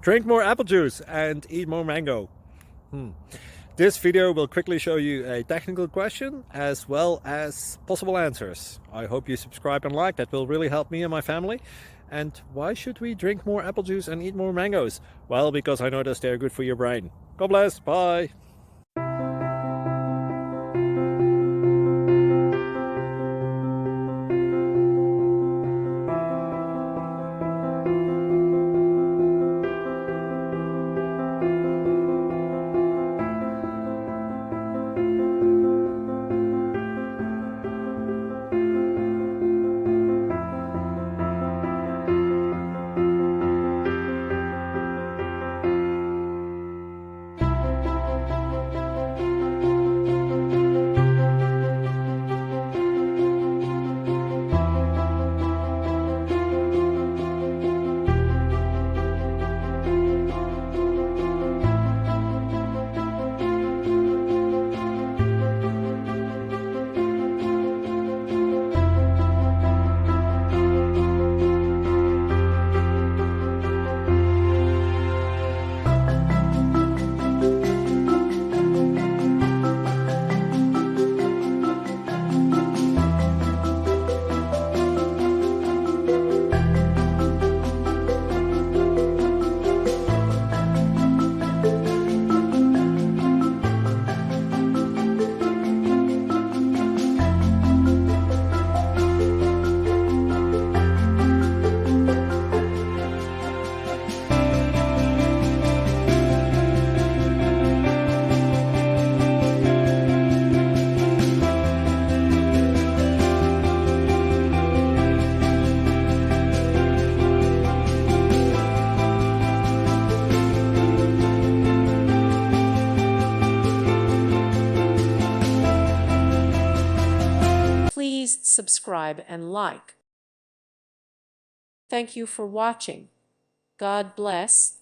Drink more apple juice and eat more mango. This video will quickly show you a technical question as well as possible answers. I hope you subscribe and like, that will really help me and my family. And why should we drink more apple juice and eat more mangoes? Well, because I noticed they're good for your brain. God bless, bye! Please subscribe and like. Thank you for watching. God bless.